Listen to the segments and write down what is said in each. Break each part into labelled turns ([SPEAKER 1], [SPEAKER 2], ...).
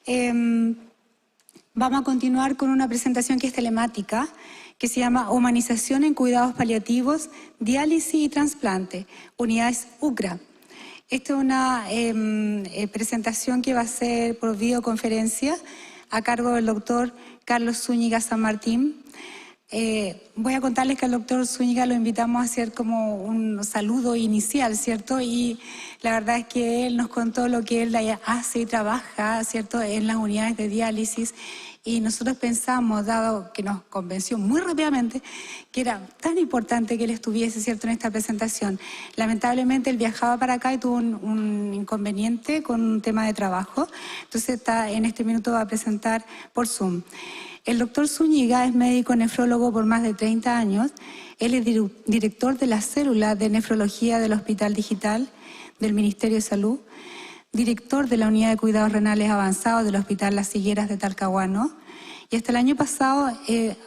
[SPEAKER 1] Vamos a continuar con una presentación que es telemática, que se llama Humanización en Cuidados Paliativos, Diálisis y Trasplante, Unidades UCRA. Esta es una presentación que va a ser por videoconferencia a cargo del doctor Carlos Zúñiga San Martín. Voy a contarles que al doctor Zúñiga lo invitamos a hacer como un saludo inicial, ¿cierto? Y la verdad es que él nos contó lo que él hace y trabaja, ¿cierto?, en las unidades de diálisis. Y nosotros pensamos, dado que nos convenció muy rápidamente, que era tan importante que él estuviese, ¿cierto?, en esta presentación. Lamentablemente él viajaba para acá y tuvo un inconveniente con un tema de trabajo. Entonces en este minuto va a presentar por Zoom. El doctor Zúñiga es médico nefrólogo por más de 30 años. Él es director de la célula de nefrología del Hospital Digital del Ministerio de Salud, director de la Unidad de Cuidados Renales Avanzados del Hospital Las Higueras de Talcahuano. Y hasta el año pasado,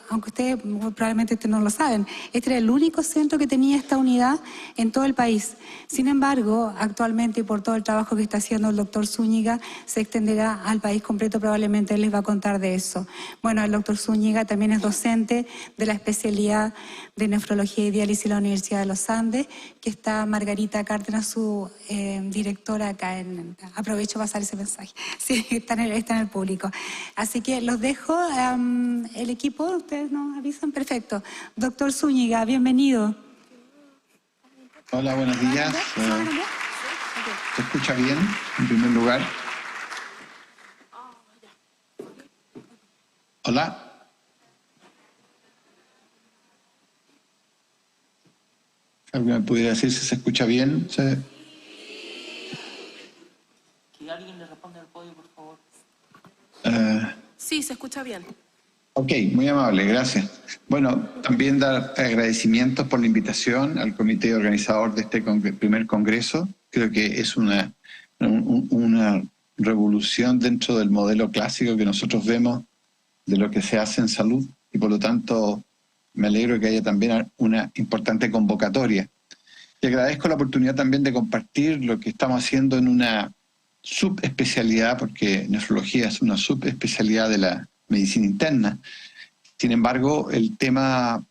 [SPEAKER 1] aunque ustedes probablemente no lo saben, este era el único centro que tenía esta unidad en todo el país. Sin embargo, actualmente, y por todo el trabajo que está haciendo el doctor Zúñiga, se extenderá al país completo, probablemente él les va a contar de eso. Bueno, el doctor Zúñiga también es docente de la especialidad de nefrología y diálisis en la Universidad de los Andes, que está Margarita Cárdenas, su directora acá. Aprovecho para pasar ese mensaje. Sí, está en el público. Así que los dejo. El equipo, ustedes nos avisan, perfecto. Doctor Zúñiga, bienvenido.
[SPEAKER 2] Hola, buenos días. ¿Se escucha bien, en primer lugar? Hola. ¿Alguien me pudiera decir si se escucha bien? Que
[SPEAKER 3] alguien le responda al podio, por favor.
[SPEAKER 4] Sí, se escucha bien.
[SPEAKER 2] Ok, muy amable, gracias. Bueno, también dar agradecimientos por la invitación al comité organizador de este primer congreso. Creo que es una revolución dentro del modelo clásico que nosotros vemos de lo que se hace en salud y por lo tanto me alegro que haya también una importante convocatoria. Y agradezco la oportunidad también de compartir lo que estamos haciendo en una subespecialidad, porque nefrología es una subespecialidad de la medicina interna. Sin embargo, el tema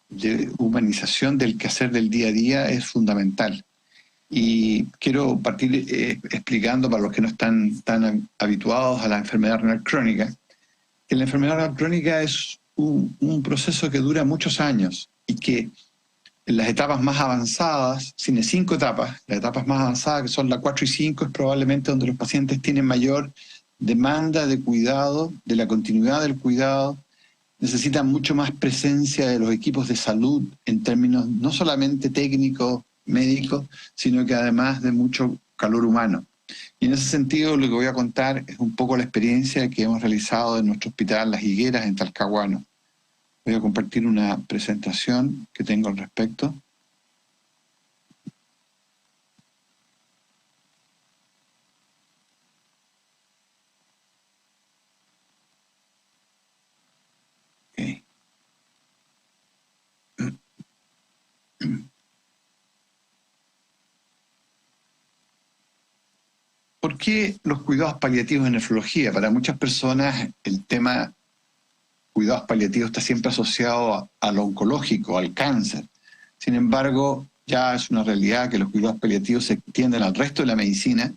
[SPEAKER 2] de humanización del quehacer del día a día es fundamental. Y quiero partir explicando para los que no están tan habituados a la enfermedad renal crónica, que la enfermedad renal crónica es un proceso que dura muchos años y que en las etapas más avanzadas, tiene 5 etapas, las etapas más avanzadas, que son la 4 y 5, es probablemente donde los pacientes tienen mayor demanda de cuidado, de la continuidad del cuidado, necesitan mucho más presencia de los equipos de salud en términos no solamente técnicos, médicos, sino que además de mucho calor humano. Y en ese sentido lo que voy a contar es un poco la experiencia que hemos realizado en nuestro hospital Las Higueras en Talcahuano. Voy a compartir una presentación que tengo al respecto. Okay. ¿Por qué los cuidados paliativos en nefrología? Para muchas personas el tema cuidados paliativos está siempre asociado a lo oncológico, al cáncer. Sin embargo, ya es una realidad que los cuidados paliativos se extienden al resto de la medicina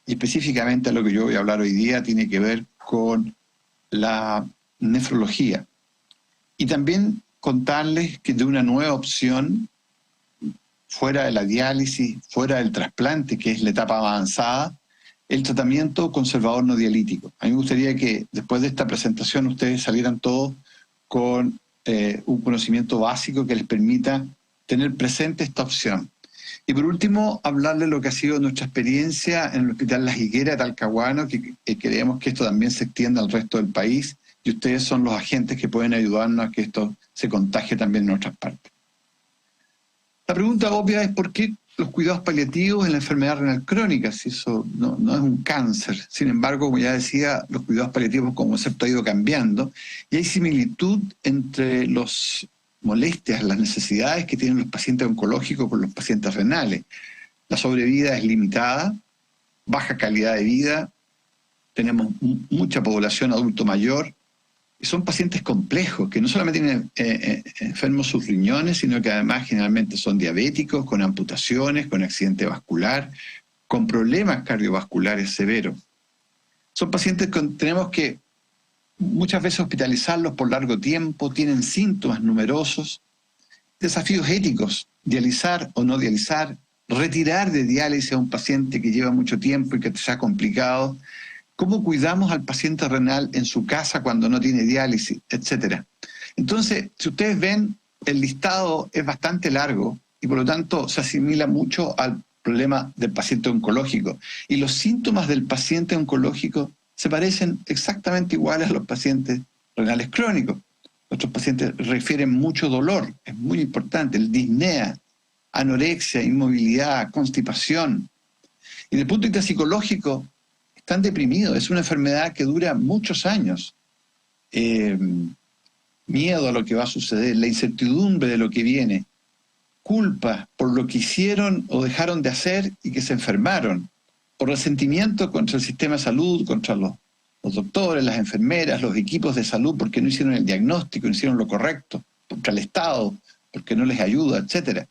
[SPEAKER 2] y específicamente a lo que yo voy a hablar hoy día tiene que ver con la nefrología. Y también contarles que de una nueva opción, fuera de la diálisis, fuera del trasplante, que es la etapa avanzada, el tratamiento conservador no dialítico. A mí me gustaría que después de esta presentación ustedes salieran todos con un conocimiento básico que les permita tener presente esta opción. Y por último, hablarles lo que ha sido nuestra experiencia en el Hospital Las Higueras de Talcahuano, que queremos que esto también se extienda al resto del país, y ustedes son los agentes que pueden ayudarnos a que esto se contagie también en otras partes. La pregunta obvia es ¿por qué los cuidados paliativos en la enfermedad renal crónica? Si eso no es un cáncer. Sin embargo, como ya decía, los cuidados paliativos como concepto ha ido cambiando y hay similitud entre las molestias, las necesidades que tienen los pacientes oncológicos con los pacientes renales. La sobrevida es limitada, baja calidad de vida, tenemos mucha población adulto mayor, y son pacientes complejos, que no solamente tienen enfermos sus riñones, sino que además generalmente son diabéticos, con amputaciones, con accidente vascular, con problemas cardiovasculares severos. Son pacientes que tenemos que muchas veces hospitalizarlos por largo tiempo, tienen síntomas numerosos, desafíos éticos, dializar o no dializar, retirar de diálisis a un paciente que lleva mucho tiempo y que se ha complicado, cómo cuidamos al paciente renal en su casa cuando no tiene diálisis, etcétera. Entonces, si ustedes ven, el listado es bastante largo y por lo tanto se asimila mucho al problema del paciente oncológico. Y los síntomas del paciente oncológico se parecen exactamente iguales a los pacientes renales crónicos. Nuestros pacientes refieren mucho dolor, es muy importante, el disnea, anorexia, inmovilidad, constipación. Y desde el punto de vista psicológico, están deprimidos, es una enfermedad que dura muchos años. Miedo a lo que va a suceder, la incertidumbre de lo que viene, culpa por lo que hicieron o dejaron de hacer y que se enfermaron, o resentimiento contra el sistema de salud, contra los doctores, las enfermeras, los equipos de salud porque no hicieron el diagnóstico, no hicieron lo correcto, contra el Estado, porque no les ayuda, etc.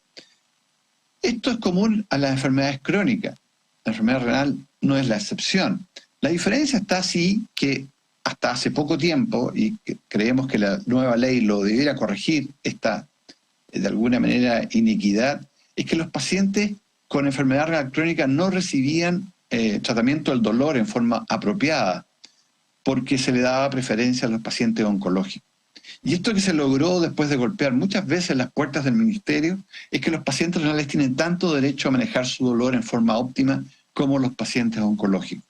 [SPEAKER 2] Esto es común a las enfermedades crónicas. La enfermedad renal no es la excepción. La diferencia está así que hasta hace poco tiempo, y creemos que la nueva ley lo debiera corregir, esta de alguna manera iniquidad, es que los pacientes con enfermedad renal crónica no recibían tratamiento del dolor en forma apropiada, porque se le daba preferencia a los pacientes oncológicos. Y esto que se logró después de golpear muchas veces las puertas del ministerio, es que los pacientes renales tienen tanto derecho a manejar su dolor en forma óptima como los pacientes oncológicos.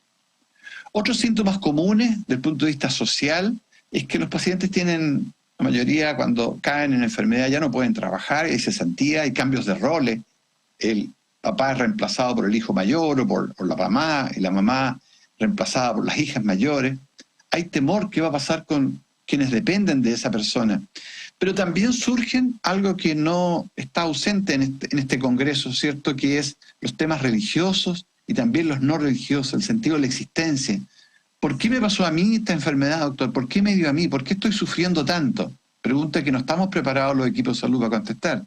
[SPEAKER 2] Otros síntomas comunes desde el punto de vista social es que los pacientes tienen, la mayoría cuando caen en enfermedad ya no pueden trabajar, hay cesantía, hay cambios de roles, el papá es reemplazado por el hijo mayor o por la mamá, y la mamá reemplazada por las hijas mayores. Hay temor qué va a pasar con quienes dependen de esa persona. Pero también surgen algo que no está ausente en este congreso, ¿cierto?, que es los temas religiosos y también los no religiosos, el sentido de la existencia. ¿Por qué me pasó a mí esta enfermedad, doctor? ¿Por qué me dio a mí? ¿Por qué estoy sufriendo tanto? Pregunta que no estamos preparados los equipos de salud para contestar.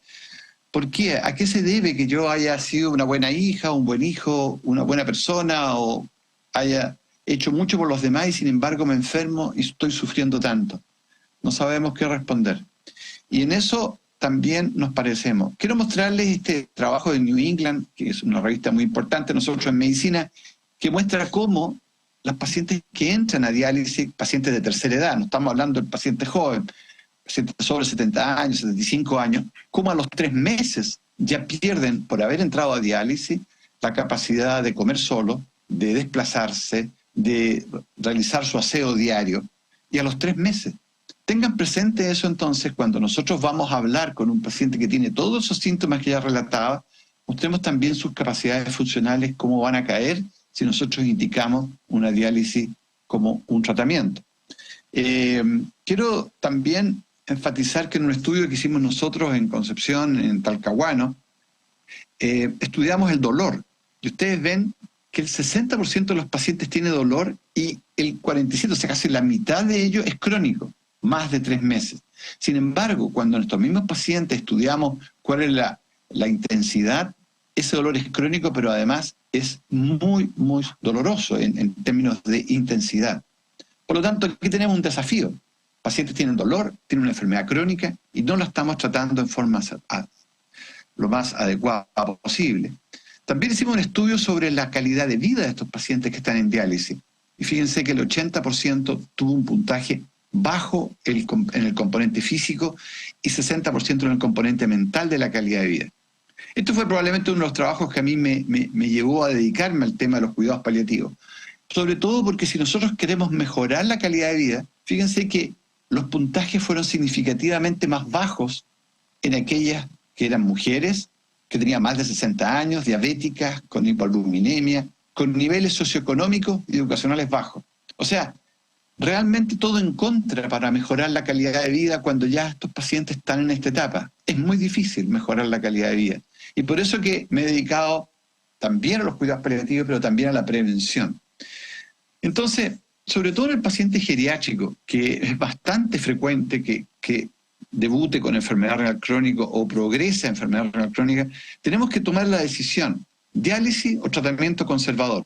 [SPEAKER 2] ¿Por qué? ¿A qué se debe que yo haya sido una buena hija, un buen hijo, una buena persona, o haya hecho mucho por los demás y sin embargo me enfermo y estoy sufriendo tanto? No sabemos qué responder. Y en eso también nos parecemos. Quiero mostrarles este trabajo de New England, que es una revista muy importante nosotros en medicina, que muestra cómo las pacientes que entran a diálisis, pacientes de tercera edad, no estamos hablando del paciente joven, pacientes sobre 70 años, 75 años, cómo a los 3 meses ya pierden, por haber entrado a diálisis, la capacidad de comer solo, de desplazarse, de realizar su aseo diario, y a los 3 meses. Tengan presente eso entonces cuando nosotros vamos a hablar con un paciente que tiene todos esos síntomas que ya relataba, mostremos también sus capacidades funcionales, cómo van a caer si nosotros indicamos una diálisis como un tratamiento. Quiero también enfatizar que en un estudio que hicimos nosotros en Concepción, en Talcahuano, estudiamos el dolor. Y ustedes ven que el 60% de los pacientes tiene dolor y el 47%, o sea, casi la mitad de ello es crónico, más de 3 meses. Sin embargo, cuando nuestros mismos pacientes estudiamos cuál es la intensidad, ese dolor es crónico, pero además es muy, muy doloroso en términos de intensidad. Por lo tanto, aquí tenemos un desafío. Pacientes tienen dolor, tienen una enfermedad crónica y no la estamos tratando en forma lo más adecuada posible. También hicimos un estudio sobre la calidad de vida de estos pacientes que están en diálisis. Y fíjense que el 80% tuvo un puntaje bajo en el componente físico y 60% en el componente mental de la calidad de vida. Esto fue probablemente uno de los trabajos que a mí me llevó a dedicarme al tema de los cuidados paliativos. Sobre todo porque si nosotros queremos mejorar la calidad de vida, fíjense que los puntajes fueron significativamente más bajos en aquellas que eran mujeres, que tenían más de 60 años, diabéticas, con hipoalbuminemia, con niveles socioeconómicos y educacionales bajos. O sea, realmente todo en contra para mejorar la calidad de vida cuando ya estos pacientes están en esta etapa. Es muy difícil mejorar la calidad de vida. Y por eso que me he dedicado también a los cuidados paliativos, pero también a la prevención. Entonces, sobre todo en el paciente geriátrico, que es bastante frecuente que debute con enfermedad renal crónica o progrese a enfermedad renal crónica, tenemos que tomar la decisión, diálisis o tratamiento conservador.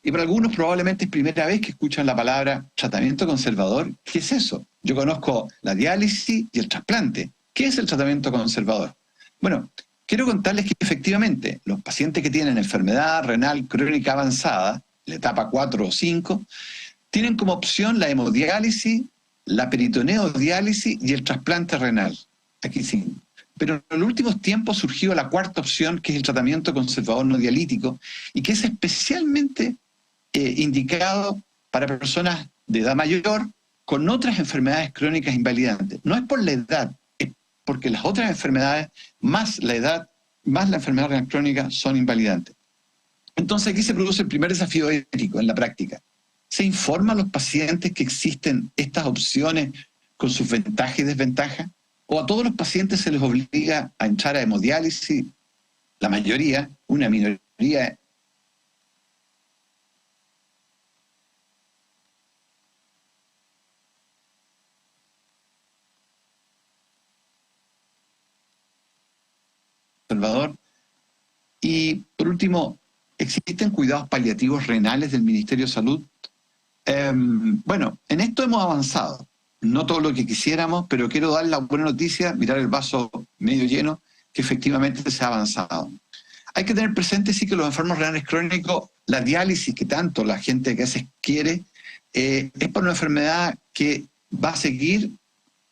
[SPEAKER 2] Y para algunos probablemente es primera vez que escuchan la palabra tratamiento conservador. ¿Qué es eso? Yo conozco la diálisis y el trasplante. ¿Qué es el tratamiento conservador? Bueno, quiero contarles que efectivamente los pacientes que tienen enfermedad renal crónica avanzada, la etapa 4 o 5, tienen como opción la hemodiálisis, la peritoneodiálisis y el trasplante renal. Aquí sí. Pero en los últimos tiempos surgió la cuarta opción, que es el tratamiento conservador no dialítico, y que es especialmente indicado para personas de edad mayor con otras enfermedades crónicas invalidantes. No es por la edad, es porque las otras enfermedades, más la edad, más la enfermedad renal crónica, son invalidantes. Entonces aquí se produce el primer desafío ético en la práctica. ¿Se informa a los pacientes que existen estas opciones con sus ventajas y desventajas? ¿O a todos los pacientes se les obliga a entrar a hemodiálisis? La mayoría, una minoría. Salvador. Y por último, ¿existen cuidados paliativos renales del Ministerio de Salud? Bueno, en esto hemos avanzado. No todo lo que quisiéramos, pero quiero dar la buena noticia, mirar el vaso medio lleno, que efectivamente se ha avanzado. Hay que tener presente, sí, que los enfermos renales crónicos, la diálisis que tanto la gente que a veces quiere, es por una enfermedad que va a seguir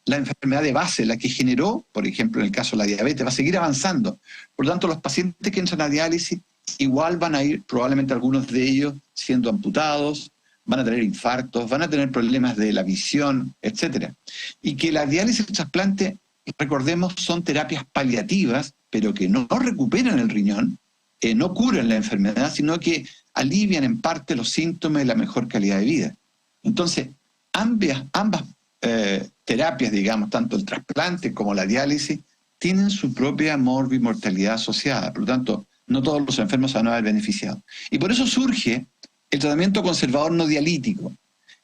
[SPEAKER 2] la enfermedad de base, la que generó, por ejemplo, en el caso de la diabetes, va a seguir avanzando. Por lo tanto, los pacientes que entran a diálisis igual van a ir, probablemente algunos de ellos, siendo amputados, van a tener infartos, van a tener problemas de la visión, etc. Y que la diálisis y el trasplante, recordemos, son terapias paliativas, pero que no recuperan el riñón, no curan la enfermedad, sino que alivian en parte los síntomas y la mejor calidad de vida. Entonces, ambas terapias, digamos, tanto el trasplante como la diálisis, tienen su propia morbimortalidad asociada. Por lo tanto, no todos los enfermos se van a ver beneficiados. Y por eso surge el tratamiento conservador no dialítico.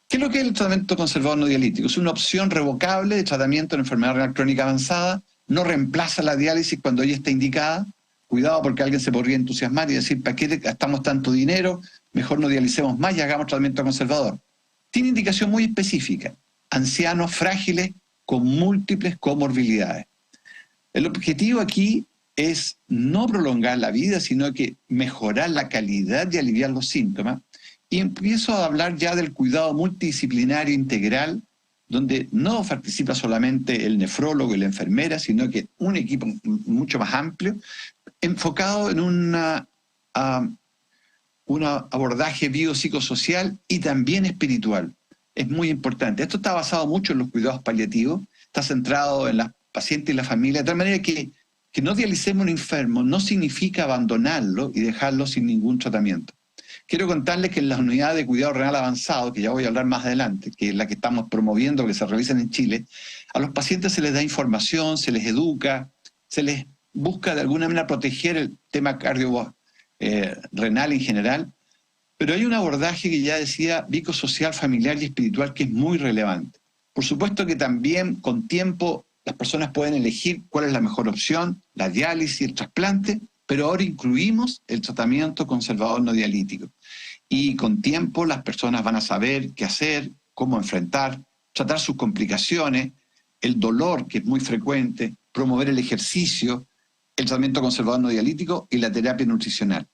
[SPEAKER 2] ¿Qué es lo que es el tratamiento conservador no dialítico? Es una opción revocable de tratamiento en enfermedad renal crónica avanzada, no reemplaza la diálisis cuando ella está indicada. Cuidado, porque alguien se podría entusiasmar y decir, ¿para qué gastamos tanto dinero? Mejor no dialicemos más y hagamos tratamiento conservador. Tiene indicación muy específica. Ancianos frágiles con múltiples comorbilidades. El objetivo aquí es no prolongar la vida, sino que mejorar la calidad y aliviar los síntomas. Y empiezo a hablar ya del cuidado multidisciplinario integral, donde no participa solamente el nefrólogo y la enfermera, sino que un equipo mucho más amplio, enfocado en un abordaje biopsicosocial y también espiritual. Es muy importante. Esto está basado mucho en los cuidados paliativos, está centrado en los pacientes y la familia, de tal manera que no dialicemos a un enfermo no significa abandonarlo y dejarlo sin ningún tratamiento. Quiero contarles que en las unidades de cuidado renal avanzado, que ya voy a hablar más adelante, que es la que estamos promoviendo, que se realizan en Chile, a los pacientes se les da información, se les educa, se les busca de alguna manera proteger el tema renal en general, pero hay un abordaje que ya decía biosocial, familiar y espiritual que es muy relevante. Por supuesto que también con tiempo las personas pueden elegir cuál es la mejor opción, la diálisis, el trasplante, pero ahora incluimos el tratamiento conservador no dialítico. Y con tiempo las personas van a saber qué hacer, cómo enfrentar, tratar sus complicaciones, el dolor, que es muy frecuente, promover el ejercicio, el tratamiento conservador no dialítico y la terapia nutricional.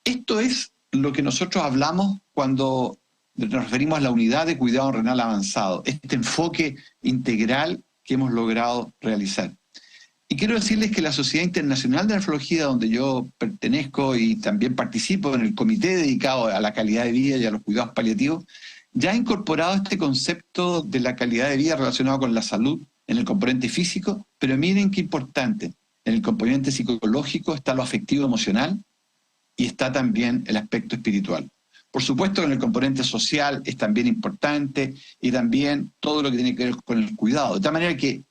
[SPEAKER 2] Esto es lo que nosotros hablamos cuando nos referimos a la unidad de cuidado renal avanzado, este enfoque integral que hemos logrado realizar. Y quiero decirles que la Sociedad Internacional de Nefrología, donde yo pertenezco y también participo en el comité dedicado a la calidad de vida y a los cuidados paliativos, ya ha incorporado este concepto de la calidad de vida relacionado con la salud en el componente físico, pero miren qué importante, en el componente psicológico está lo afectivo emocional y está también el aspecto espiritual. Por supuesto que en el componente social es también importante y también todo lo que tiene que ver con el cuidado. De tal manera que,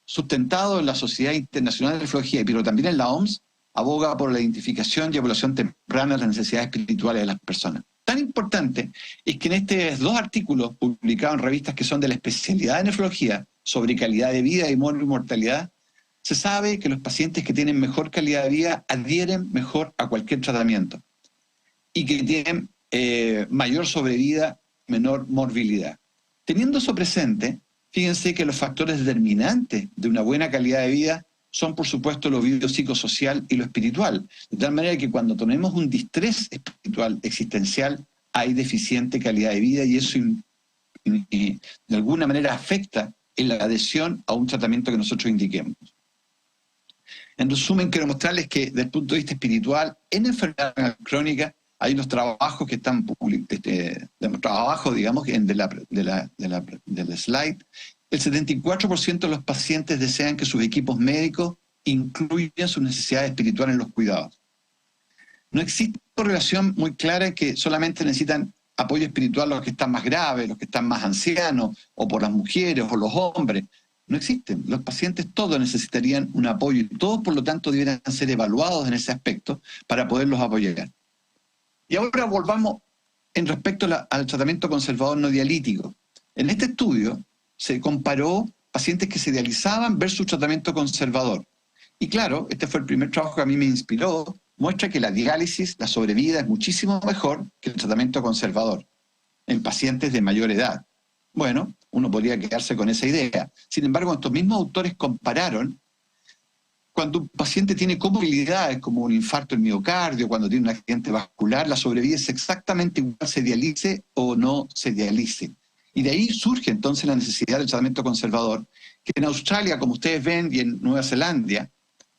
[SPEAKER 2] sustentado en la Sociedad Internacional de Nefrología, pero también en la OMS, aboga por la identificación y evaluación temprana de las necesidades espirituales de las personas. tan importante es que en estos 2 artículos publicados en revistas que son de la especialidad de nefrología sobre calidad de vida y mortalidad, se sabe que los pacientes que tienen mejor calidad de vida adhieren mejor a cualquier tratamiento y que tienen mayor sobrevida, menor morbilidad. Teniendo eso presente, fíjense que los factores determinantes de una buena calidad de vida son, por supuesto, lo biopsicosocial y lo espiritual. De tal manera que cuando tenemos un distrés espiritual existencial, hay deficiente calidad de vida y eso de alguna manera afecta en la adhesión a un tratamiento que nosotros indiquemos. En resumen, quiero mostrarles que desde el punto de vista espiritual, en enfermedad renal crónica, hay unos trabajos que están abajo, digamos, del slide. El 74% de los pacientes desean que sus equipos médicos incluyan sus necesidades espirituales en los cuidados. No existe una relación muy clara en que solamente necesitan apoyo espiritual los que están más graves, los que están más ancianos, o por las mujeres, o los hombres. No existen. Los pacientes todos necesitarían un apoyo y todos, por lo tanto, deberían ser evaluados en ese aspecto para poderlos apoyar. Y ahora volvamos en respecto al tratamiento conservador no dialítico. En este estudio se comparó pacientes que se dializaban versus tratamiento conservador. Y claro, este fue el primer trabajo que a mí me inspiró, muestra que la diálisis, la sobrevida es muchísimo mejor que el tratamiento conservador en pacientes de mayor edad. Bueno, uno podría quedarse con esa idea. Sin embargo, estos mismos autores compararon cuando un paciente tiene comorbilidades como un infarto del miocardio, cuando tiene un accidente vascular, la sobrevida es exactamente igual, se dialice o no se dialice. Y de ahí surge entonces la necesidad del tratamiento conservador, que en Australia, como ustedes ven, y en Nueva Zelanda,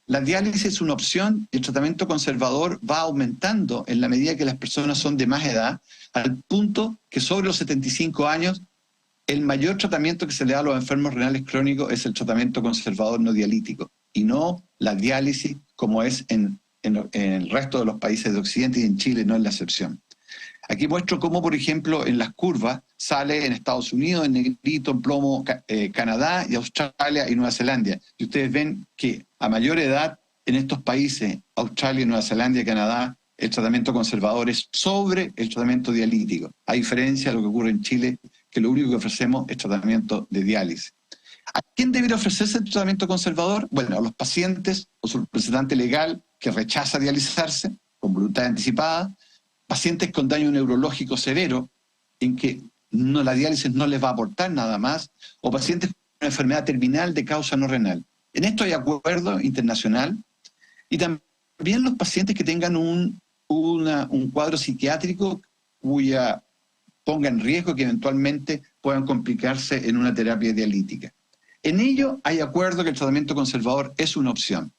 [SPEAKER 2] la diálisis es una opción y el tratamiento conservador va aumentando en la medida que las personas son de más edad, al punto que sobre los 75 años, el mayor tratamiento que se le da a los enfermos renales crónicos es el tratamiento conservador no dialítico, y no la diálisis como es en el resto de los países de Occidente, y en Chile no es la excepción. Aquí muestro cómo, por ejemplo, en las curvas sale en Estados Unidos, en negrito, en plomo, Canadá y Australia y Nueva Zelanda. Y ustedes ven que a mayor edad en estos países, Australia, Nueva Zelanda y Canadá, el tratamiento conservador es sobre el tratamiento dialítico. A diferencia de lo que ocurre en Chile, que lo único que ofrecemos es tratamiento de diálisis. ¿A quién debería ofrecerse el tratamiento conservador? Bueno, a los pacientes o su representante legal que rechaza dializarse con voluntad anticipada, pacientes con daño neurológico severo, en que la diálisis no les va a aportar nada más, o pacientes con una enfermedad terminal de causa no renal. En esto hay acuerdo internacional, y también los pacientes que tengan un cuadro psiquiátrico cuya ponga en riesgo que eventualmente puedan complicarse en una terapia dialítica. En ello hay acuerdo que el tratamiento conservador es una opción.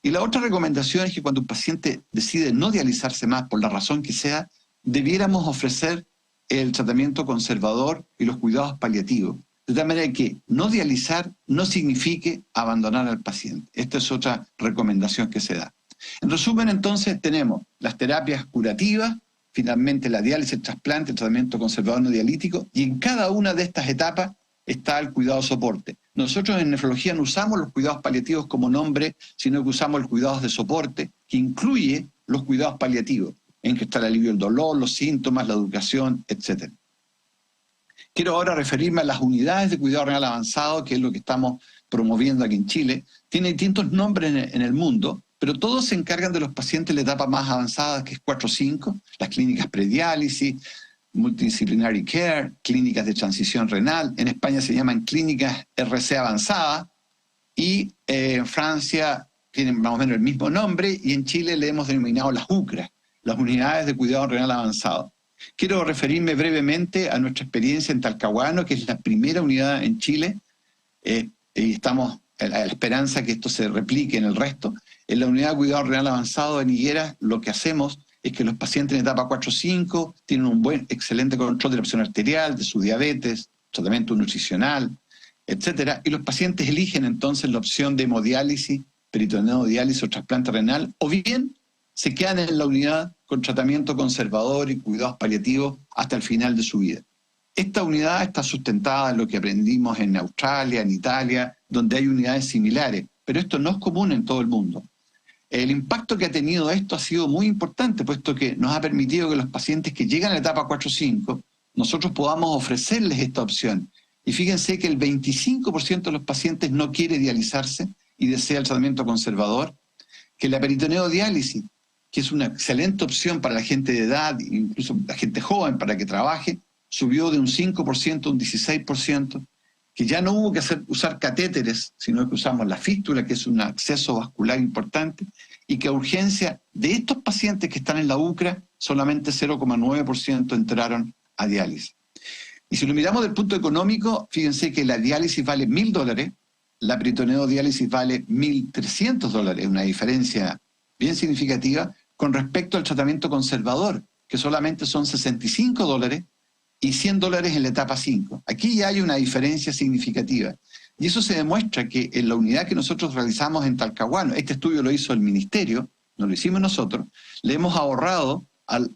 [SPEAKER 2] Y la otra recomendación es que cuando un paciente decide no dializarse más, por la razón que sea, debiéramos ofrecer el tratamiento conservador y los cuidados paliativos. De tal manera que no dializar no signifique abandonar al paciente. Esta es otra recomendación que se da. En resumen, entonces, tenemos las terapias curativas, finalmente la diálisis, el trasplante, el tratamiento conservador no dialítico, y en cada una de estas etapas está el cuidado soporte. Nosotros en nefrología no usamos los cuidados paliativos como nombre, sino que usamos los cuidados de soporte, que incluye los cuidados paliativos, en que está el alivio del dolor, los síntomas, la educación, etc. Quiero ahora referirme a las unidades de cuidado renal avanzado, que es lo que estamos promoviendo aquí en Chile. Tiene distintos nombres en el mundo, pero todos se encargan de los pacientes en la etapa más avanzada, que es 4-5, las clínicas prediálisis, multidisciplinary care, clínicas de transición renal. En España se llaman clínicas RC avanzada, y en Francia tienen más o menos el mismo nombre, y en Chile le hemos denominado las UCRA, las unidades de cuidado renal avanzado. Quiero referirme brevemente a nuestra experiencia en Talcahuano, que es la primera unidad en Chile, y estamos a la esperanza que esto se replique en el resto. En la unidad de cuidado renal avanzado en Higueras, lo que hacemos es que los pacientes en etapa 4-5 tienen un excelente control de la presión arterial, de su diabetes, tratamiento nutricional, etc. Y los pacientes eligen entonces la opción de hemodiálisis, peritoneodiálisis o trasplante renal, o bien se quedan en la unidad con tratamiento conservador y cuidados paliativos hasta el final de su vida. Esta unidad está sustentada en lo que aprendimos en Australia, en Italia, donde hay unidades similares, pero esto no es común en todo el mundo. El impacto que ha tenido esto ha sido muy importante, puesto que nos ha permitido que los pacientes que llegan a la etapa 4-5, nosotros podamos ofrecerles esta opción. Y fíjense que el 25% de los pacientes no quiere dializarse y desea el tratamiento conservador, que la peritoneodiálisis, que es una excelente opción para la gente de edad, incluso la gente joven para que trabaje, subió de un 5% a un 16%, que ya no hubo que usar catéteres, sino que usamos la fístula, que es un acceso vascular importante, y que a urgencia de estos pacientes que están en la UCRA, solamente 0,9% entraron a diálisis. Y si lo miramos desde el punto económico, fíjense que la diálisis vale $1.000, la peritoneodiálisis vale $1.300, una diferencia bien significativa con respecto al tratamiento conservador, que solamente son $65 y $100 en la etapa 5. Aquí ya hay una diferencia significativa. Y eso se demuestra que en la unidad que nosotros realizamos en Talcahuano, este estudio lo hizo el Ministerio, no lo hicimos nosotros, le hemos ahorrado al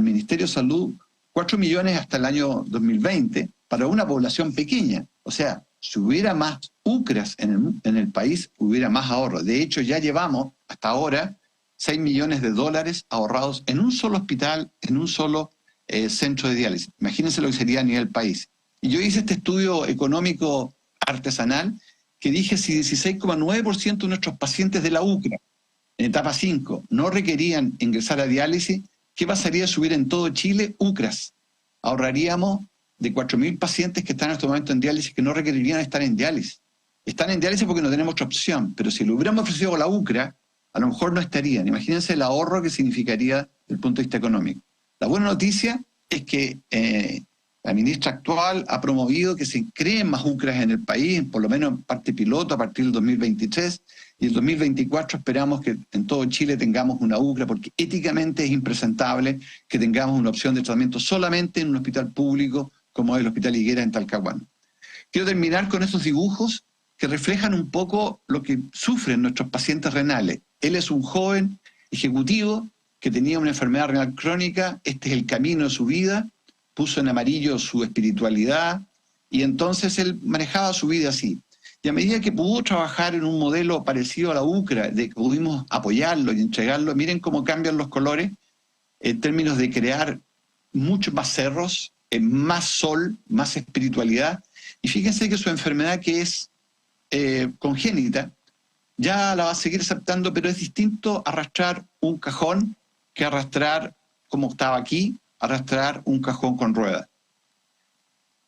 [SPEAKER 2] Ministerio de Salud 4 millones hasta el año 2020 para una población pequeña. O sea, si hubiera más UCRAs en el país, hubiera más ahorro. De hecho, ya llevamos hasta ahora $6 millones ahorrados en un solo hospital, en un solo centro de diálisis. Imagínense lo que sería a nivel país. Y yo hice este estudio económico artesanal que dije si 16,9% de nuestros pacientes de la UCRA en etapa 5 no requerían ingresar a diálisis, ¿qué pasaría si hubiera en todo Chile UCRAs? Ahorraríamos de 4.000 pacientes que están en este momento en diálisis que no requerirían estar en diálisis. Están en diálisis porque no tenemos otra opción, pero si lo hubiéramos ofrecido a la UCRA, a lo mejor no estarían. Imagínense el ahorro que significaría desde el punto de vista económico. La buena noticia es que la ministra actual ha promovido que se creen más UCRAs en el país, por lo menos en parte piloto a partir del 2023, y el 2024 esperamos que en todo Chile tengamos una UCRA, porque éticamente es impresentable que tengamos una opción de tratamiento solamente en un hospital público como el Hospital Higuera en Talcahuano. Quiero terminar con estos dibujos que reflejan un poco lo que sufren nuestros pacientes renales. Él es un joven ejecutivo que tenía una enfermedad renal crónica, este es el camino de su vida, puso en amarillo su espiritualidad y entonces él manejaba su vida así. Y a medida que pudo trabajar en un modelo parecido a la UCRA, de que pudimos apoyarlo y entregarlo, miren cómo cambian los colores en términos de crear muchos más cerros, más sol, más espiritualidad. Y fíjense que su enfermedad, que es congénita, ya la va a seguir aceptando, pero es distinto arrastrar un cajón que arrastrar, como estaba aquí, arrastrar un cajón con ruedas.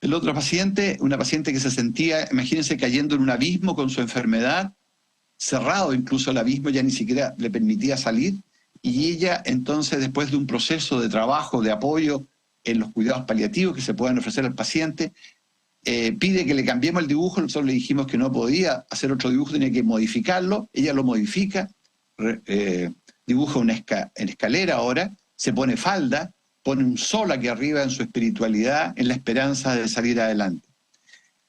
[SPEAKER 2] El otro paciente, una paciente que se sentía, imagínense, cayendo en un abismo con su enfermedad, cerrado incluso el abismo, ya ni siquiera le permitía salir, y ella entonces, después de un proceso de trabajo, de apoyo en los cuidados paliativos que se pueden ofrecer al paciente, pide que le cambiemos el dibujo. Nosotros le dijimos que no podía hacer otro dibujo, tenía que modificarlo, ella lo modifica, dibuja en escalera ahora, se pone falda, pone un sol aquí arriba en su espiritualidad, en la esperanza de salir adelante.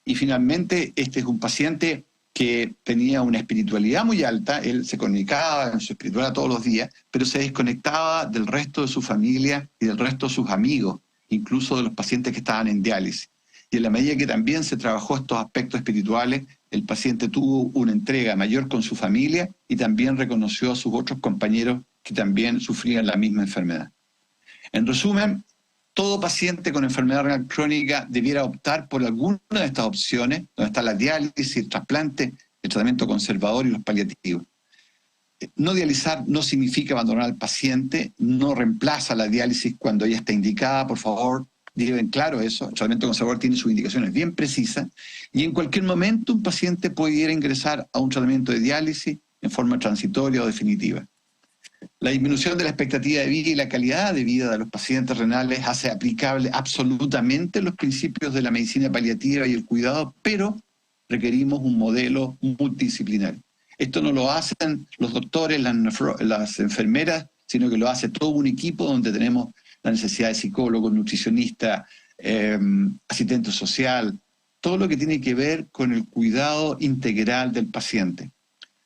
[SPEAKER 2] Y finalmente, este es un paciente que tenía una espiritualidad muy alta, él se comunicaba en su espiritualidad todos los días, pero se desconectaba del resto de su familia y del resto de sus amigos, incluso de los pacientes que estaban en diálisis. Y en la medida que también se trabajó estos aspectos espirituales, el paciente tuvo una entrega mayor con su familia y también reconoció a sus otros compañeros que también sufrían la misma enfermedad. En resumen, todo paciente con enfermedad renal crónica debiera optar por alguna de estas opciones, donde está la diálisis, el trasplante, el tratamiento conservador y los paliativos. No dializar no significa abandonar al paciente, no reemplaza la diálisis cuando ella está indicada, por favor, lleven claro eso. El tratamiento conservador tiene sus indicaciones bien precisas y en cualquier momento un paciente puede ir a ingresar a un tratamiento de diálisis en forma transitoria o definitiva. La disminución de la expectativa de vida y la calidad de vida de los pacientes renales hace aplicable absolutamente los principios de la medicina paliativa y el cuidado, pero requerimos un modelo multidisciplinario. Esto no lo hacen los doctores, las enfermeras, sino que lo hace todo un equipo donde tenemos la necesidad de psicólogos, nutricionistas, asistente social, todo lo que tiene que ver con el cuidado integral del paciente.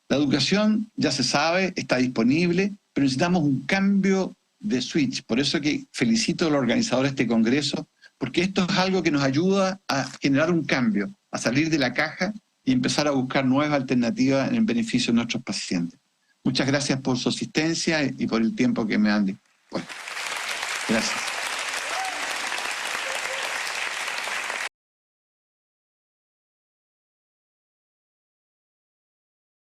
[SPEAKER 2] La educación, ya se sabe, está disponible, pero necesitamos un cambio de switch. Por eso que felicito a los organizadores de este congreso, porque esto es algo que nos ayuda a generar un cambio, a salir de la caja y empezar a buscar nuevas alternativas en el beneficio de nuestros pacientes. Muchas gracias por su asistencia y por el tiempo que me han dispuesto. Gracias.